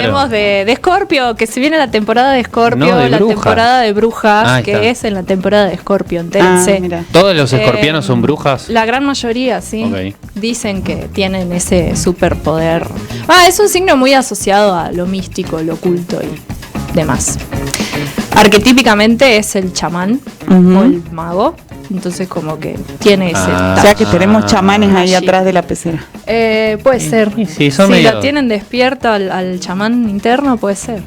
Hablemos de Escorpio, que se viene la temporada de Escorpio, No, de la brujas. temporada de brujas, Está. que es en la temporada de Escorpio, entérense. mira. ¿Todos los escorpianos son brujas? La gran mayoría, sí. Ok. Dicen que tienen ese superpoder. Es un signo muy asociado a lo místico, lo oculto y demás. Arquetípicamente es el chamán o el mago. Entonces como que tiene ese O sea que tenemos chamanes ahí sí. atrás de la pecera. puede ser. Sí, son si medio- lo tienen despierto al chamán interno, puede ser.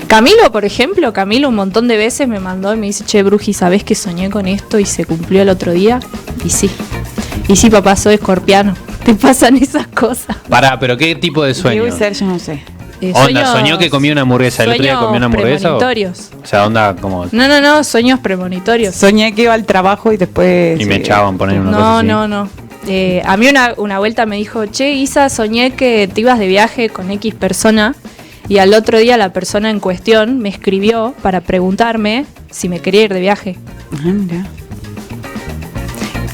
Camilo, por ejemplo, un montón de veces me mandó y me dice, che, Bruji, ¿sabés que soñé con esto y se cumplió el otro día? Y sí, papá, soy escorpiano. Te pasan esas cosas. Pará, pero ¿qué tipo de sueño? Debe ser, yo no sé. Onda, soñó que comía una hamburguesa. ¿El otro día comió una hamburguesa? Premonitorios. O sea, onda como... No, sueños premonitorios. Soñé que iba al trabajo y después... Y me echaban poner una cosa así. No. A mí una vuelta me dijo, che, Isa, soñé que te ibas de viaje con X persona y al otro día la persona en cuestión me escribió para preguntarme si me quería ir de viaje. Mira.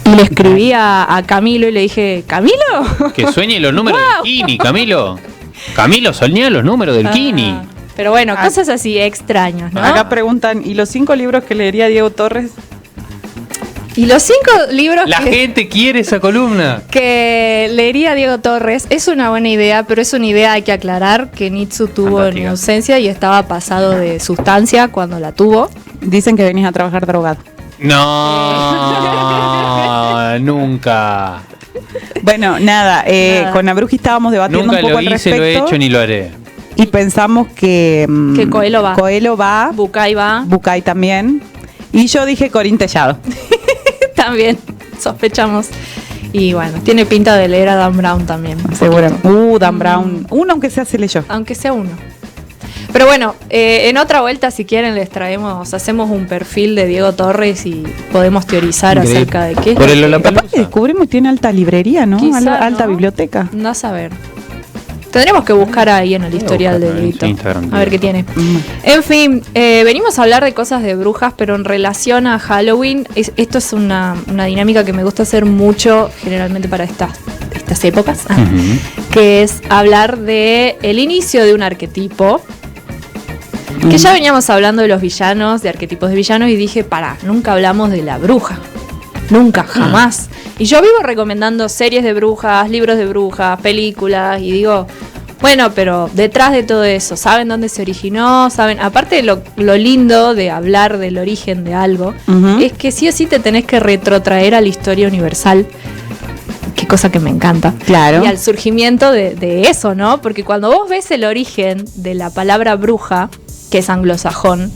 Y le escribí a Camilo y le dije, ¿Camilo? Que sueñe los números Wow. del Kini, Camilo. Camilo, soñá los números del Kini. Pero bueno, cosas así extrañas, ¿no? Acá preguntan, ¿y los 5 libros que leería Diego Torres? Y los 5 libros La gente quiere esa columna. que leería Diego Torres es una buena idea, pero es una idea, hay que aclarar, que Nitsu tuvo Fantástica. en ausencia y estaba pasado de sustancia cuando la tuvo. Dicen que venís a trabajar drogado. No, nunca. Bueno, nada, Nada. con la Bruji estábamos debatiendo Nunca un poco lo al hice, respecto. lo he hecho ni lo haré. Y pensamos que... Que Coelho va. Coelho va, Bucay va Bucay también. Y yo dije Corín Tellado. también, sospechamos. Y bueno, tiene pinta de leer a Dan Brown también. Seguramente. Dan Brown. Uno aunque sea se leyó. Aunque sea uno. Pero bueno, en otra vuelta, si quieren, hacemos un perfil de Diego Torres y podemos teorizar Increíble. acerca de qué. Por el Capaz Lollapalooza. que descubrimos tiene alta librería, ¿no? Quizá, Alta ¿no? biblioteca. No a saber. Tendremos que buscar ahí en el historial buscarlo del en Dieguito. Instagram, A ver qué tiene. En fin, venimos a hablar de cosas de brujas, pero en relación a Halloween, esto es una dinámica que me gusta hacer mucho, generalmente para estas épocas, que es hablar de el inicio de un arquetipo. Que ya veníamos hablando de los villanos, de arquetipos de villanos, y dije, nunca hablamos de la bruja. Nunca, jamás. Y yo vivo recomendando series de brujas, libros de brujas, películas, y digo, bueno, pero detrás de todo eso, ¿saben dónde se originó? ¿Saben? Aparte de lo lindo de hablar del origen de algo, es que sí o sí te tenés que retrotraer a la historia universal. Qué cosa que me encanta. Claro. Y al surgimiento de eso, ¿no? Porque cuando vos ves el origen de la palabra bruja, que es anglosajón,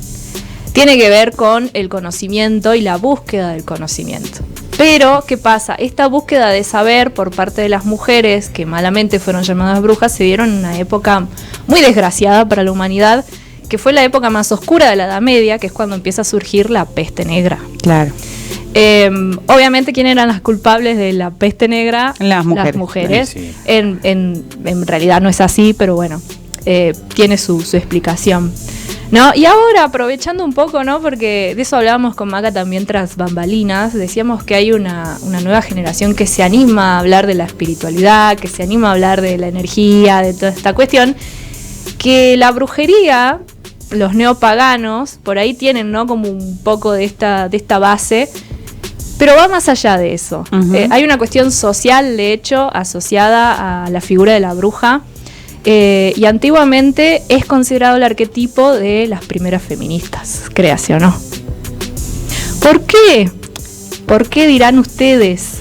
tiene que ver con el conocimiento y la búsqueda del conocimiento. Pero, ¿qué pasa? Esta búsqueda de saber por parte de las mujeres, que malamente fueron llamadas brujas, se dieron en una época muy desgraciada para la humanidad, que fue la época más oscura de la Edad Media, que es cuando empieza a surgir la peste negra. Claro. Obviamente, ¿quién eran las culpables de la peste negra? Las mujeres. Sí. En realidad no es así, pero bueno, tiene su explicación. ¿No? Y ahora, aprovechando un poco, ¿no? Porque de eso hablábamos con Maca también tras bambalinas, decíamos que hay una nueva generación que se anima a hablar de la espiritualidad, que se anima a hablar de la energía, de toda esta cuestión, que la brujería, los neopaganos, por ahí tienen, ¿no? Como un poco de esta base, pero va más allá de eso. Hay una cuestión social, de hecho, asociada a la figura de la bruja. Y antiguamente es considerado el arquetipo de las primeras feministas, créase o no. ¿Por qué? ¿Por qué dirán ustedes?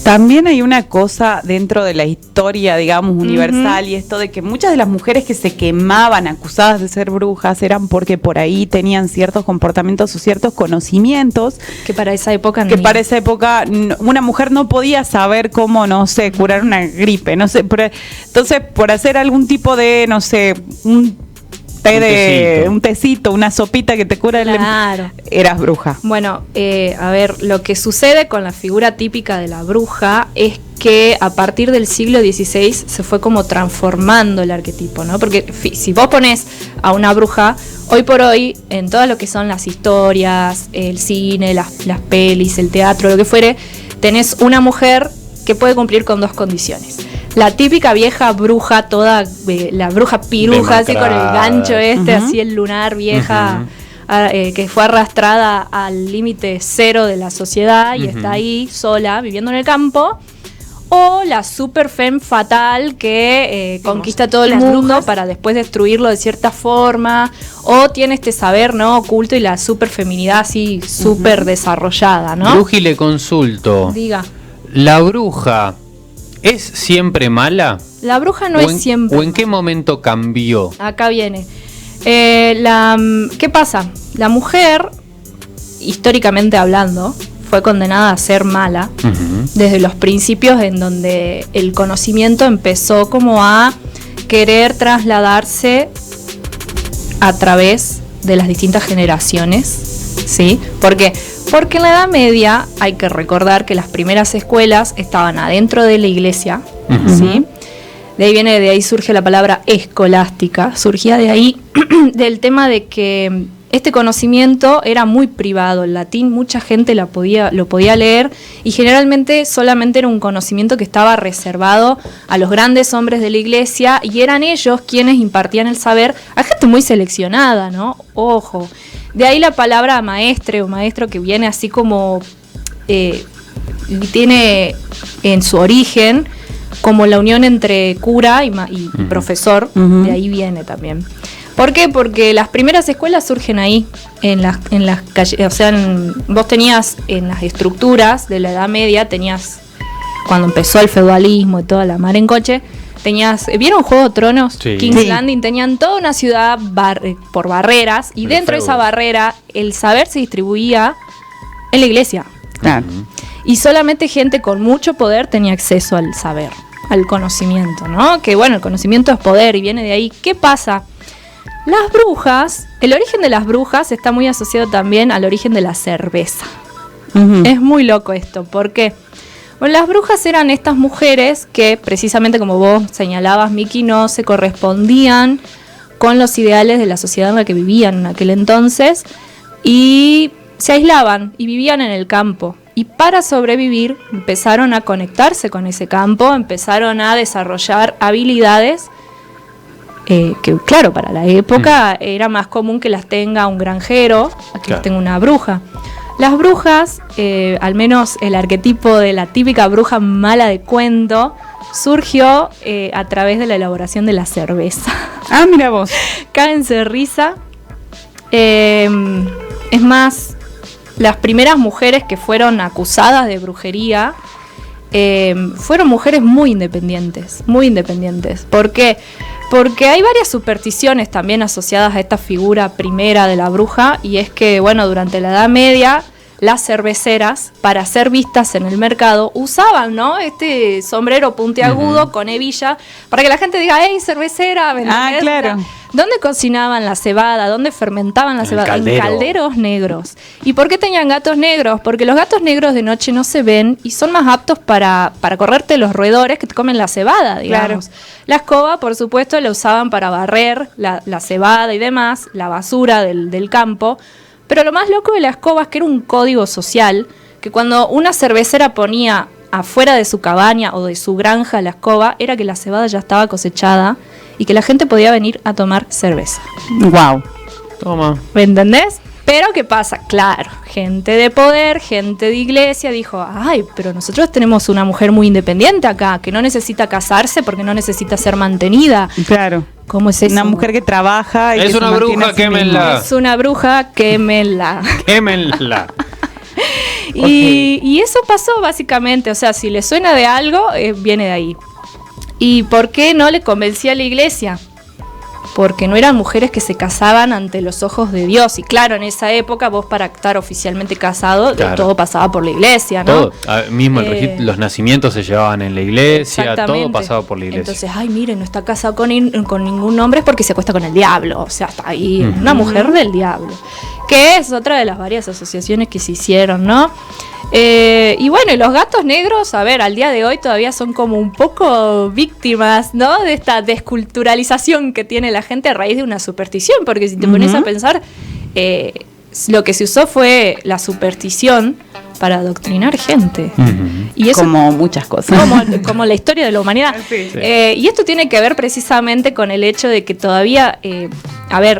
También hay una cosa dentro de la historia, digamos, universal, y esto de que muchas de las mujeres que se quemaban acusadas de ser brujas eran porque por ahí tenían ciertos comportamientos o ciertos conocimientos Que para esa época que para esa época una mujer no podía saber cómo, no sé, curar una gripe, no sé. Entonces, por hacer algún tipo de, no sé, un tecito, una sopita que te cura Claro. eras bruja. Bueno, a ver, lo que sucede con la figura típica de la bruja es que a partir del siglo XVI se fue como transformando el arquetipo, ¿no? Porque si vos ponés a una bruja, hoy por hoy, en todo lo que son las historias, el cine, las pelis, el teatro, lo que fuere, tenés una mujer que puede cumplir con dos condiciones. La típica vieja bruja, toda la bruja piruja, así con el gancho así el lunar, vieja, que fue arrastrada al límite cero de la sociedad y está ahí sola, viviendo en el campo. O la super femme fatal que conquista todo el mundo brujas para después destruirlo de cierta forma. O tiene este saber, ¿no?, oculto, y la super feminidad así súper desarrollada, ¿no? Bruji, le consulto. Diga. ¿La bruja es siempre mala? La bruja no es siempre. ¿O en qué momento cambió? Acá viene. ¿Qué pasa? La mujer, históricamente hablando, fue condenada a ser mala desde los principios, en donde el conocimiento empezó como a querer trasladarse a través de las distintas generaciones, ¿sí? Porque en la Edad Media hay que recordar que las primeras escuelas estaban adentro de la iglesia, ¿sí? De ahí surge la palabra escolástica, surgía de ahí del tema de que este conocimiento era muy privado. El latín mucha gente lo podía leer, y generalmente solamente era un conocimiento que estaba reservado a los grandes hombres de la iglesia, y eran ellos quienes impartían el saber a gente muy seleccionada, ¿no? Ojo. De ahí la palabra maestre o maestro, que viene así como tiene en su origen como la unión entre cura y profesor. De ahí viene también. ¿Por qué? Porque las primeras escuelas surgen ahí, en las calles. O sea, vos tenías en las estructuras de la Edad Media, cuando empezó el feudalismo y toda la mar en coche, ¿vieron Juego de Tronos? Sí. King's Landing, tenían toda una ciudad por barreras, y dentro de esa barrera el saber se distribuía en la iglesia. Claro. Y solamente gente con mucho poder tenía acceso al saber, al conocimiento, ¿no? Que bueno, el conocimiento es poder y viene de ahí. ¿Qué pasa? Las brujas, el origen de las brujas está muy asociado también al origen de la cerveza. Es muy loco esto, ¿por qué? Bueno, las brujas eran estas mujeres que, precisamente como vos señalabas, Miki, no se correspondían con los ideales de la sociedad en la que vivían en aquel entonces, y se aislaban y vivían en el campo. Y para sobrevivir empezaron a conectarse con ese campo, empezaron a desarrollar habilidades que, claro, para la época era más común que las tenga un granjero a que las tenga una bruja. Las brujas, al menos el arquetipo de la típica bruja mala de cuento, surgió a través de la elaboración de la cerveza. Ah, mira vos. Cáense de risa. Es más, las primeras mujeres que fueron acusadas de brujería fueron mujeres muy independientes. ¿Por qué? Porque hay varias supersticiones también asociadas a esta figura primera de la bruja, y es que, bueno, durante la Edad Media, las cerveceras, para ser vistas en el mercado, usaban, ¿no?, este sombrero puntiagudo con hebilla, para que la gente diga, ¡hey, cervecera! Ah, claro. ¿Dónde cocinaban la cebada? ¿Dónde fermentaban la cebada? En calderos negros. ¿Y por qué tenían gatos negros? Porque los gatos negros de noche no se ven y son más aptos para correrte los roedores que te comen la cebada, digamos. Claro. La escoba, por supuesto, la usaban para barrer la cebada y demás, la basura del campo. Pero lo más loco de la escoba es que era un código social, que cuando una cervecera ponía afuera de su cabaña o de su granja la escoba, era que la cebada ya estaba cosechada y que la gente podía venir a tomar cerveza. Wow. Toma. ¿Me entendés? Pero ¿qué pasa? Claro, gente de poder, gente de iglesia dijo, ay, pero nosotros tenemos una mujer muy independiente acá, que no necesita casarse porque no necesita ser mantenida. Claro. ¿Cómo es eso? Una mujer que trabaja y es que una bruja, quémenla. Es una bruja, quémenla. Quémenla. Y eso pasó básicamente, o sea, si le suena de algo, viene de ahí. ¿Y por qué no le convencía a la iglesia? Porque no eran mujeres que se casaban ante los ojos de Dios. Y claro, en esa época vos, para estar oficialmente casado, todo pasaba por la iglesia, ¿no? Todo, mismo los nacimientos se llevaban en la iglesia, todo pasaba por la iglesia. Entonces, ay, mire, no está casado con ningún hombre, es porque se acuesta con el diablo. O sea, está ahí, una mujer del diablo. Que es otra de las varias asociaciones que se hicieron, ¿no? Y bueno, y los gatos negros, a ver, al día de hoy todavía son como un poco víctimas, ¿no?, de esta desculturalización que tiene la gente a raíz de una superstición, porque si te pones a pensar, lo que se usó fue la superstición para adoctrinar gente. Y eso, como muchas cosas. Como la historia de la humanidad. Sí. Y esto tiene que ver precisamente con el hecho de que todavía,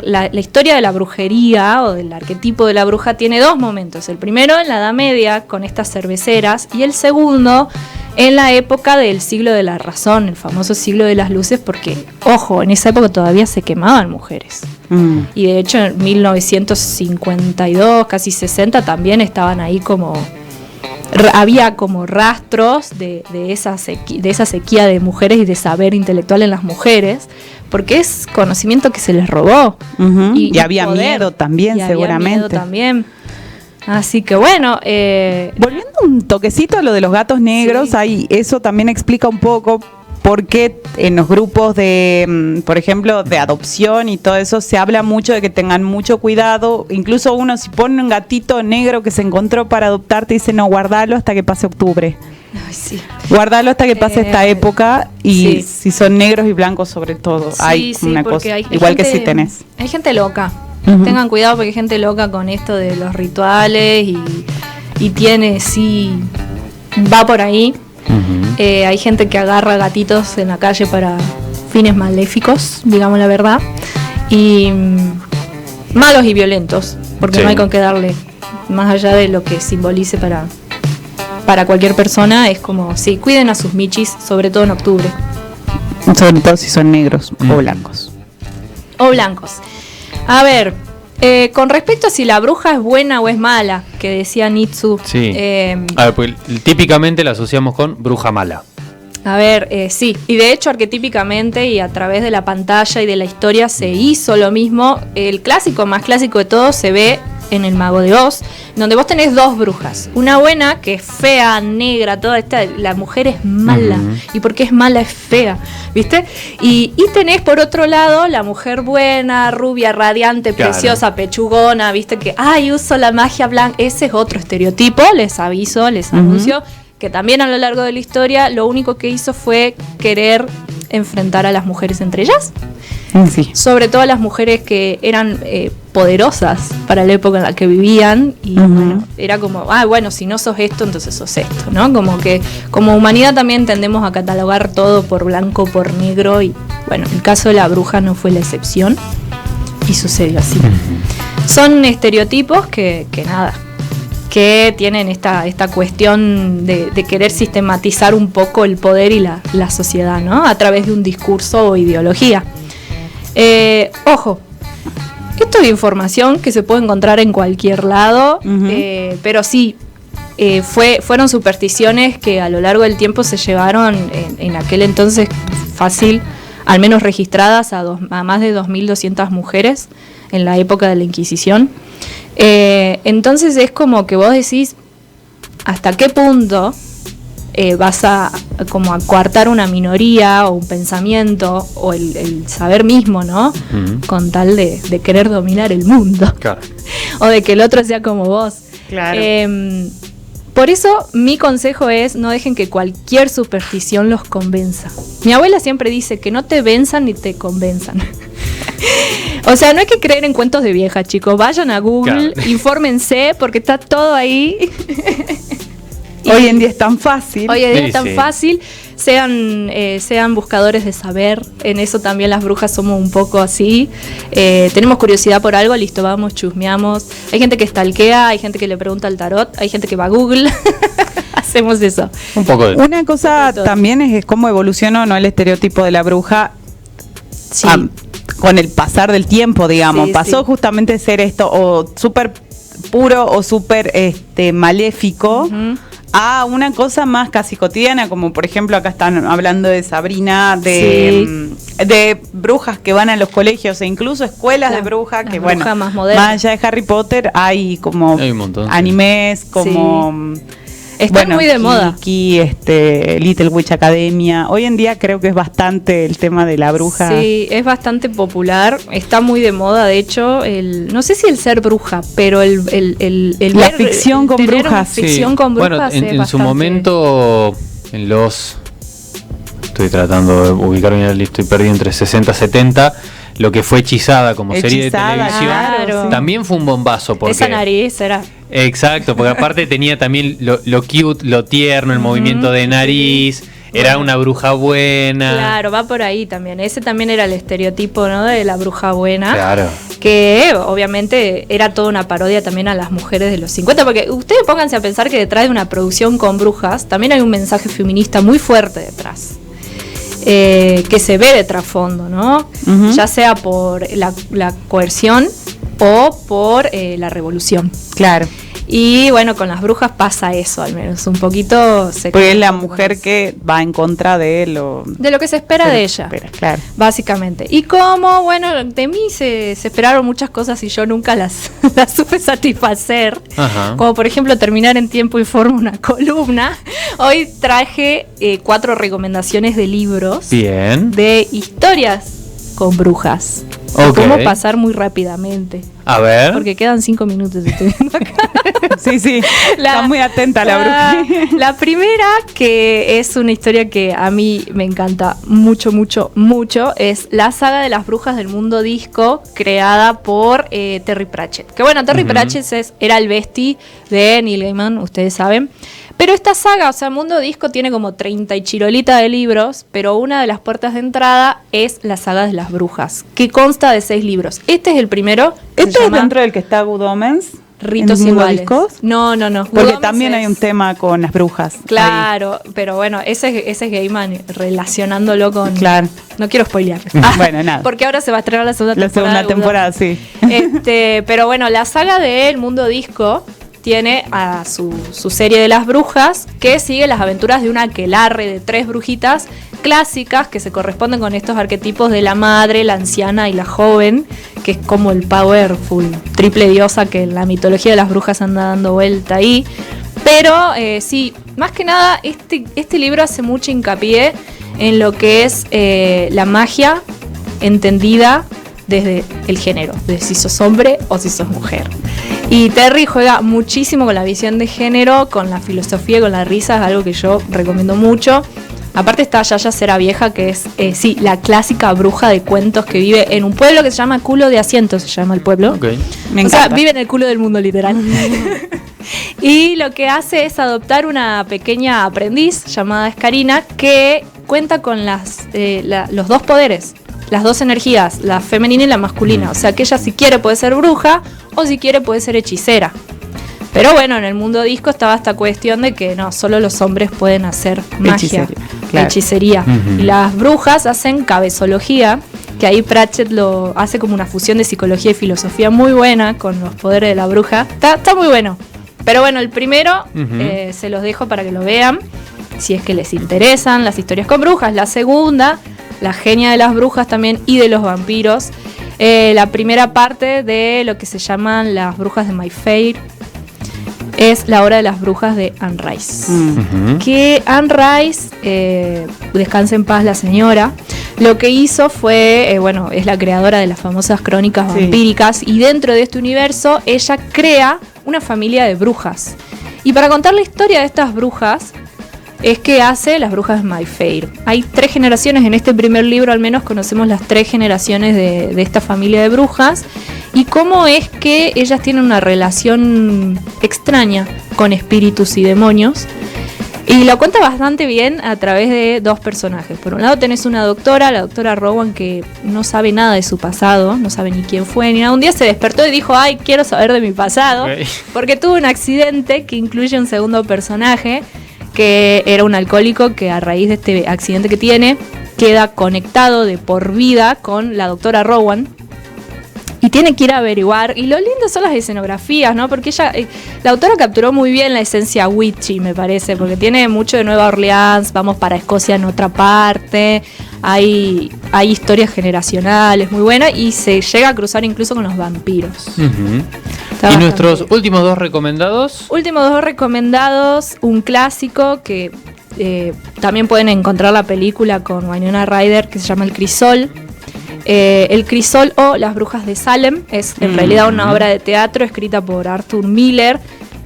la historia de la brujería o del arquetipo de la bruja tiene dos momentos. El primero en la Edad Media con estas cerveceras y el segundo en la época del siglo de la razón, el famoso siglo de las luces, porque, ojo, en esa época todavía se quemaban mujeres. Y de hecho en 1952, casi 60, también estaban ahí como... había como rastros de esa sequía de mujeres y de saber intelectual en las mujeres, porque es conocimiento que se les robó. Y había miedo también, seguramente. Había miedo también. Así que bueno, volviendo un toquecito a lo de los gatos negros, sí. Ahí eso también explica un poco por qué en los grupos de, por ejemplo, de adopción y todo eso, se habla mucho de que tengan mucho cuidado. Incluso uno, si pone un gatito negro que se encontró para adoptar, te dice, no, guardalo hasta que pase octubre. Ay, sí. Guardalo hasta que pase esta época y si son negros y blancos sobre todo. Sí, hay una cosa, hay igual gente, que si tenés. Hay gente loca. Tengan cuidado porque hay gente loca con esto de los rituales y tiene, va por ahí. Hay gente que agarra gatitos en la calle para fines maléficos, digamos la verdad, y malos y violentos, porque no hay con qué darle, más allá de lo que simbolice para cualquier persona. Es como, cuiden a sus michis, sobre todo en octubre. Sobre todo si son negros o blancos. O blancos. A ver, con respecto a si la bruja es buena o es mala, que decía Nitsu. Sí. A ver, pues típicamente la asociamos con bruja mala. A ver, sí. Y de hecho, arquetípicamente y a través de la pantalla y de la historia se hizo lo mismo. El clásico, más clásico de todos, se ve en El Mago de Oz, donde vos tenés dos brujas. Una buena, que es fea, negra, toda esta, la mujer es mala. Y porque es mala es fea, ¿viste? Y tenés por otro lado la mujer buena, rubia, radiante, preciosa, pechugona, ¿viste? Que, uso la magia blanca. Ese es otro estereotipo, les aviso, les anuncio, que también a lo largo de la historia lo único que hizo fue querer enfrentar a las mujeres entre ellas. Sí. Sobre todo a las mujeres que eran poderosas para la época en la que vivían y bueno, era como, si no sos esto, entonces sos esto, ¿no? Como que como humanidad también tendemos a catalogar todo por blanco, por negro y bueno, el caso de la bruja no fue la excepción y sucedió así. Son estereotipos que tienen esta cuestión de querer sistematizar un poco el poder y la sociedad, ¿no? A través de un discurso o ideología. Ojo, esto es información que se puede encontrar en cualquier lado, pero sí, fueron supersticiones que a lo largo del tiempo se llevaron en aquel entonces fácil, al menos registradas a más de 2.200 mujeres en la época de la Inquisición. Entonces es como que vos decís, ¿hasta qué punto vas a como a coartar una minoría o un pensamiento o el saber mismo, ¿no? Con tal de querer dominar el mundo. Claro. O de que el otro sea como vos. Claro. Por eso mi consejo es no dejen que cualquier superstición los convenza. Mi abuela siempre dice que no te venzan ni te convenzan. O sea, no hay que creer en cuentos de vieja, chicos. Vayan a Google, infórmense porque está todo ahí. Hoy en día es tan fácil. Hoy en día es tan fácil. Sean buscadores de saber. En eso también las brujas somos un poco así. Tenemos curiosidad por algo, listo, vamos, chusmeamos. Hay gente que stalkea, hay gente que le pregunta al tarot, hay gente que va a Google. Hacemos eso. Un poco de... Una cosa también es cómo evolucionó, ¿no?, el estereotipo de la bruja. Sí. Con el pasar del tiempo, digamos. Pasó justamente de ser esto o súper puro o súper maléfico a una cosa más casi cotidiana, como por ejemplo acá están hablando de Sabrina, de brujas que van a los colegios e incluso escuelas de brujas que bueno, más allá de Harry Potter hay como hay un montón, animes, como están muy de moda. Little Witch Academia. Hoy en día creo que es bastante el tema de la bruja. Sí, es bastante popular. Está muy de moda, de hecho, no sé si el ser bruja, pero la ficción con brujas. Ficción con brujas. Bueno, en su momento, estoy tratando de ubicar bien, estoy perdido entre 60 y 70. Lo que fue Hechizada como serie de televisión, claro, también fue un bombazo. Porque esa nariz era... Exacto, porque aparte tenía también lo cute, lo tierno, el movimiento de nariz. Era una bruja buena. Claro, va por ahí también. Ese también era el estereotipo, ¿no? De la bruja buena. Claro. Que obviamente era toda una parodia también a las mujeres de los 50. Porque ustedes pónganse a pensar que detrás de una producción con brujas también hay un mensaje feminista muy fuerte detrás. Que se ve de trasfondo, ¿no? Ya sea por la coerción o por la revolución. Claro. Y bueno, con las brujas pasa eso, al menos un poquito. Porque es la mujer que va en contra de lo que se espera de ella, claro. Básicamente. Y como, bueno, de mí se esperaron muchas cosas y yo nunca las supe satisfacer. Ajá. Como por ejemplo terminar en tiempo y forma una columna. Hoy traje 4 recomendaciones de libros. Bien. De historias con brujas. Okay. Cómo pasar muy rápidamente. A ver. Porque quedan 5 minutos, estoy viendo acá. Sí. Está muy atenta la bruja. La primera, que es una historia que a mí me encanta mucho, es la saga de las brujas del mundo disco, creada por Terry Pratchett. Que bueno, Terry Pratchett era el bestie de Neil Gaiman, ustedes saben. Pero esta saga, o sea, Mundo Disco tiene como 30 y chirolita de libros, pero una de las puertas de entrada es la saga de las brujas, que consta de 6 libros. Este es el primero. ¿Este es dentro del que está Good Omens? Ritos iguales. Discos? No. Porque también hay un tema con las brujas. Claro, pero bueno, ese es Gaiman relacionándolo con... Claro. No quiero spoilear. Bueno, nada. Porque ahora se va a estrenar la segunda temporada. La segunda temporada, sí. Pero bueno, la saga de El Mundo Disco tiene a su serie de las brujas, que sigue las aventuras de una aquelarre de 3 brujitas clásicas que se corresponden con estos arquetipos de la madre, la anciana y la joven, que es como el powerful triple diosa que en la mitología de las brujas anda dando vuelta ahí. Pero sí, más que nada este libro hace mucho hincapié en lo que es la magia entendida desde el género, de si sos hombre o si sos mujer. Y Terry juega muchísimo con la visión de género, con la filosofía, con la risa, es algo que yo recomiendo mucho. Aparte está Yaya Será Vieja, que es, la clásica bruja de cuentos que vive en un pueblo que se llama Culo de Asiento, se llama el pueblo. Okay. Me encanta. O sea, vive en el culo del mundo, literal. Y lo que hace es adoptar una pequeña aprendiz llamada Escarina, que cuenta con los 2 poderes, las 2 energías, la femenina y la masculina. O sea que ella si quiere puede ser bruja o si quiere puede ser hechicera. Pero bueno, en el mundo disco estaba esta cuestión de que no, solo los hombres pueden hacer magia, hechicería. Y las brujas hacen cabezología, que ahí Pratchett lo hace como una fusión de psicología y filosofía muy buena con los poderes de la bruja. Está muy bueno. Pero bueno, el primero se los dejo para que lo vean, si es que les interesan las historias con brujas. La segunda, la genia de las brujas también y de los vampiros. La primera parte de lo que se llaman las brujas de My Fair es La Hora de las Brujas de Anne Rice. Que Anne Rice, descanse en paz la señora, lo que hizo fue, es la creadora de las famosas crónicas vampíricas, y dentro de este universo ella crea una familia de brujas. Y para contar la historia de estas brujas es que hace las brujas de My Fair. Hay 3 generaciones, en este primer libro al menos conocemos las 3 generaciones de esta familia de brujas, y cómo es que ellas tienen una relación extraña con espíritus y demonios. Y lo cuenta bastante bien a través de 2 personajes. Por un lado tenés una doctora, la doctora Rowan, que no sabe nada de su pasado, no sabe ni quién fue ni nada. Un día se despertó y dijo, ay, quiero saber de mi pasado, porque tuvo un accidente que incluye un segundo personaje, que era un alcohólico que a raíz de este accidente que tiene, queda conectado de por vida con la doctora Rowan. Y tiene que ir a averiguar. Y lo lindo son las escenografías, ¿no? Porque ella, la autora capturó muy bien la esencia witchy, me parece. Porque tiene mucho de Nueva Orleans. Vamos para Escocia en otra parte. Hay historias generacionales muy buenas. Y se llega a cruzar incluso con los vampiros. ¿Y nuestros últimos 2 recomendados? Últimos 2 recomendados. Un clásico que también pueden encontrar la película con Winona Ryder, que se llama El Crisol. El Crisol o Las Brujas de Salem es en realidad una obra de teatro escrita por Arthur Miller,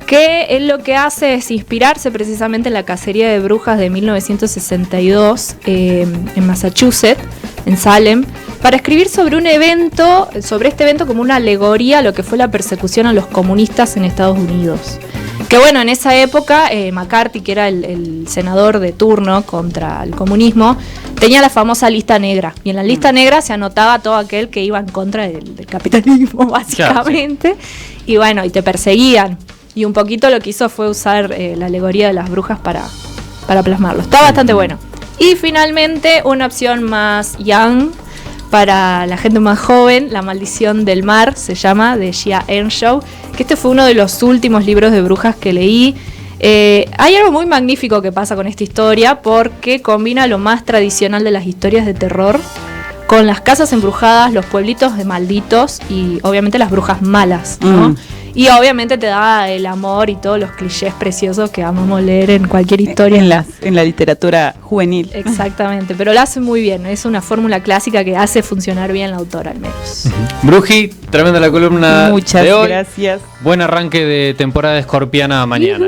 que él lo que hace es inspirarse precisamente en la cacería de brujas de 1962 en Massachusetts, en Salem, para escribir sobre sobre este evento como una alegoría a lo que fue la persecución a los comunistas en Estados Unidos. Que bueno, en esa época McCarthy, que era el senador de turno contra el comunismo, tenía la famosa lista negra. Y en la lista negra se anotaba todo aquel que iba en contra del capitalismo, básicamente. Claro, sí. Y bueno, y te perseguían. Y un poquito lo que hizo fue usar la alegoría de las brujas para plasmarlo. Está bastante bueno. Y finalmente, una opción más young, para la gente más joven, La maldición del mar, se llama, de Gia Earnshaw, que este fue uno de los últimos libros de brujas que leí. Hay algo muy magnífico que pasa con esta historia, porque combina lo más tradicional de las historias de terror con las casas embrujadas, los pueblitos de malditos y obviamente las brujas malas, ¿no? Y obviamente te da el amor y todos los clichés preciosos que amamos leer en cualquier historia. En la literatura juvenil. Exactamente, pero lo hace muy bien. Es una fórmula clásica que hace funcionar bien la autora, al menos. Bruji, tremenda la columna. Muchas de hoy. Gracias. Buen arranque de temporada escorpiana mañana.